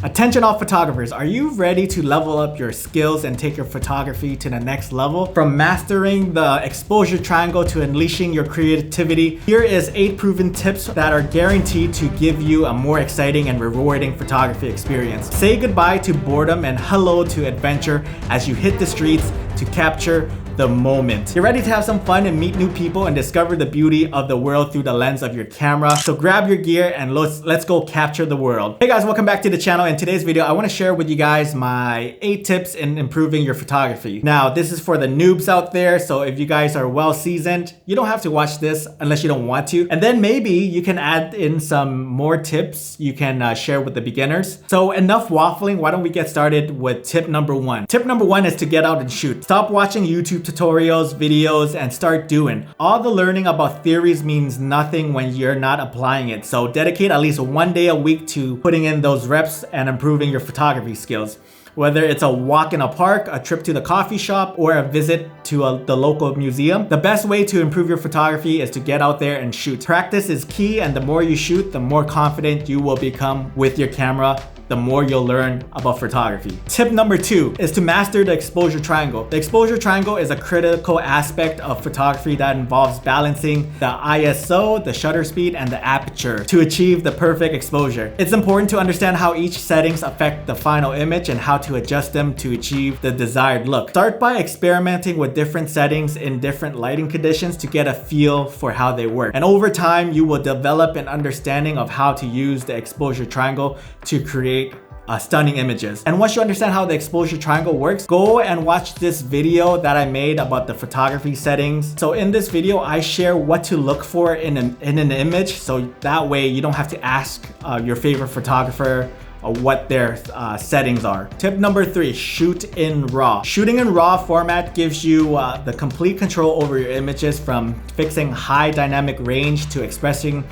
Attention all photographers, are you ready to level up your skills and take your photography to the next level? From mastering the exposure triangle to unleashing your creativity, here is 8 proven tips that are guaranteed to give you a more exciting and rewarding photography experience. Say goodbye to boredom and hello to adventure as you hit the streets to capture the moment. You're ready to have some fun and meet new people and discover the beauty of the world through the lens of your camera. So grab your gear and let's go capture the world. Hey guys, welcome back to the channel. In today's video, I want to share with you guys my 8 tips in improving your photography. Now, this is for the noobs out there. So if you guys are well seasoned, you don't have to watch this unless you don't want to. And then maybe you can add in some more tips you can share with the beginners. So enough waffling, why don't we get started with tip number 1. Tip number 1 is to get out and shoot. Stop watching YouTube tutorials, videos, and start doing. All the learning about theories means nothing when you're not applying it. So dedicate at least 1 day a week to putting in those reps and improving your photography skills. Whether it's a walk in a park, a trip to the coffee shop, or a visit to the local museum, the best way to improve your photography is to get out there and shoot. Practice is key, and the more you shoot, the more confident you will become with your camera, the more you'll learn about photography. Tip number 2 is to master the exposure triangle. The exposure triangle is a critical aspect of photography that involves balancing the ISO, the shutter speed, and the aperture to achieve the perfect exposure. It's important to understand how each settings affect the final image and how to adjust them to achieve the desired look. Start by experimenting with different settings in different lighting conditions to get a feel for how they work. And over time, you will develop an understanding of how to use the exposure triangle to create stunning images. And once you understand how the exposure triangle works, go and watch this video that I made about the photography settings. So in this video, I share what to look for in an image, so that way you don't have to ask your favorite photographer what their settings are. Tip number 3, shoot in RAW. Shooting in RAW format gives you the complete control over your images, from fixing high dynamic range to expressing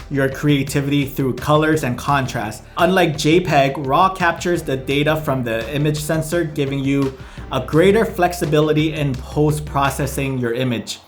your creativity through colors and contrast. Unlike JPEG, RAW captures the data from the image sensor, giving you a greater flexibility in post-processing your image.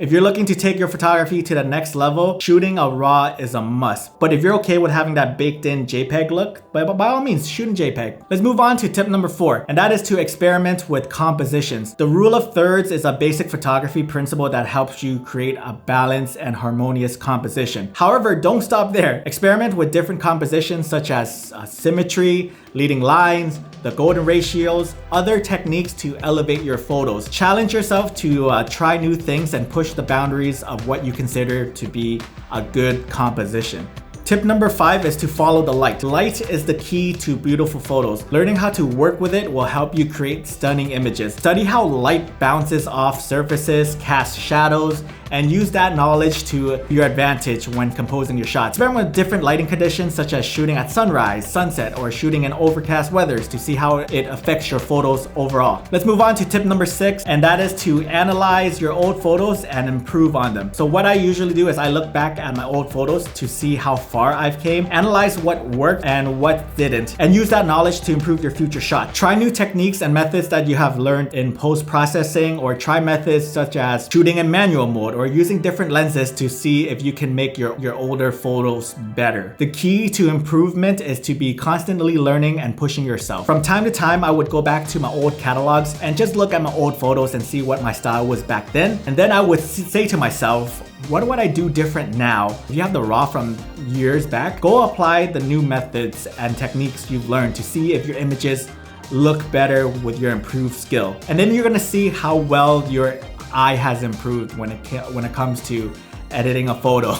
If you're looking to take your photography to the next level, shooting a RAW is a must. But if you're okay with having that baked in JPEG look, by all means, shoot in JPEG. Let's move on to tip number 4, and that is to experiment with compositions. The rule of thirds is a basic photography principle that helps you create a balanced and harmonious composition. However, don't stop there. Experiment with different compositions such as symmetry, leading lines, the golden ratios, other techniques to elevate your photos. Challenge yourself to try new things and push the boundaries of what you consider to be a good composition. Tip number 5 is to follow the light. Light is the key to beautiful photos. Learning how to work with it will help you create stunning images. Study how light bounces off surfaces, casts shadows, and use that knowledge to your advantage when composing your shots. Experiment with different lighting conditions, such as shooting at sunrise, sunset, or shooting in overcast weathers to see how it affects your photos overall. Let's move on to tip number 6, and that is to analyze your old photos and improve on them. So what I usually do is I look back at my old photos to see how far I've came, analyze what worked and what didn't, and use that knowledge to improve your future shot. Try new techniques and methods that you have learned in post-processing, or try methods such as shooting in manual mode or using different lenses to see if you can make your older photos better. The key to improvement is to be constantly learning and pushing yourself. From time to time, I would go back to my old catalogs and just look at my old photos and see what my style was back then. And then I would say to myself, what would I do different now? If you have the RAW from years back, go apply the new methods and techniques you've learned to see if your images look better with your improved skill. And then you're gonna see how well your eye has improved when it comes to editing a photo.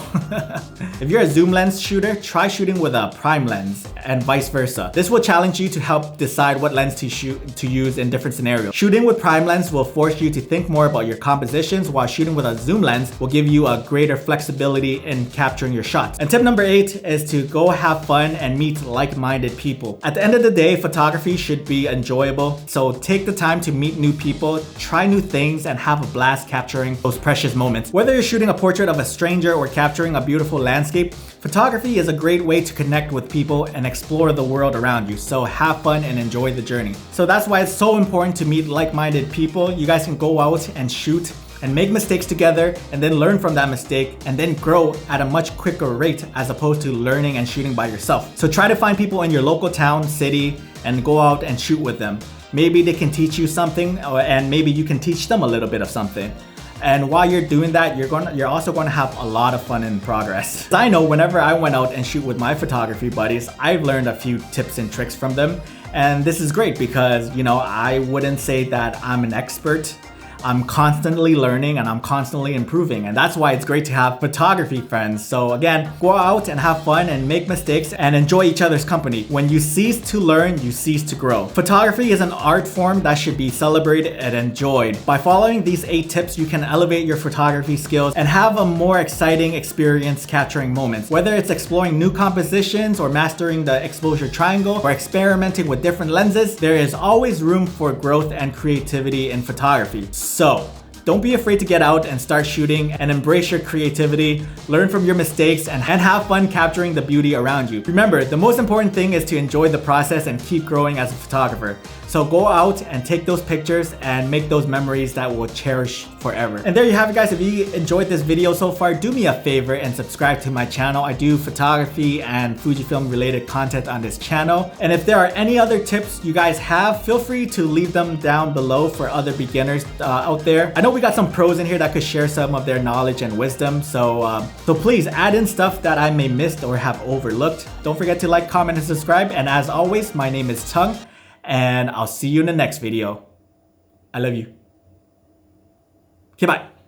If you're a zoom lens shooter, try shooting with a prime lens and vice versa. This will challenge you to help decide what lens to use in different scenarios. Shooting with prime lens will force you to think more about your compositions, while shooting with a zoom lens will give you a greater flexibility in capturing your shots. And tip number 8 is to go have fun and meet like-minded people. At the end of the day, photography should be enjoyable, so take the time to meet new people, try new things, and have a blast capturing those precious moments. Whether you're shooting a portrait of a stranger or capturing a beautiful landscape, photography is a great way to connect with people and explore the world around you. So have fun and enjoy the journey. So that's why it's so important to meet like-minded people. You guys can go out and shoot and make mistakes together and then learn from that mistake and then grow at a much quicker rate as opposed to learning and shooting by yourself. So try to find people in your local town, city, and go out and shoot with them. Maybe they can teach you something, and maybe you can teach them a little bit of something. And while you're doing that, you're also going to have a lot of fun in progress. I know whenever I went out and shoot with my photography buddies, I've learned a few tips and tricks from them. And this is great because, you know, I wouldn't say that I'm an expert. I'm constantly learning and I'm constantly improving, and that's why it's great to have photography friends. So again, go out and have fun and make mistakes and enjoy each other's company. When you cease to learn, you cease to grow. Photography is an art form that should be celebrated and enjoyed. By following these 8 tips, you can elevate your photography skills and have a more exciting experience capturing moments. Whether it's exploring new compositions or mastering the exposure triangle or experimenting with different lenses, there is always room for growth and creativity in photography. So, don't be afraid to get out and start shooting and embrace your creativity, learn from your mistakes, and have fun capturing the beauty around you. Remember, the most important thing is to enjoy the process and keep growing as a photographer. So go out and take those pictures and make those memories that we'll cherish forever. And there you have it, guys. If you enjoyed this video so far, do me a favor and subscribe to my channel. I do photography and Fujifilm related content on this channel. And if there are any other tips you guys have, feel free to leave them down below for other beginners out there. I know we got some pros in here that could share some of their knowledge and wisdom. So please add in stuff that I may missed or have overlooked. Don't forget to like, comment, and subscribe. And as always, my name is Tongue, and I'll see you in the next video. I love you. Okay, bye.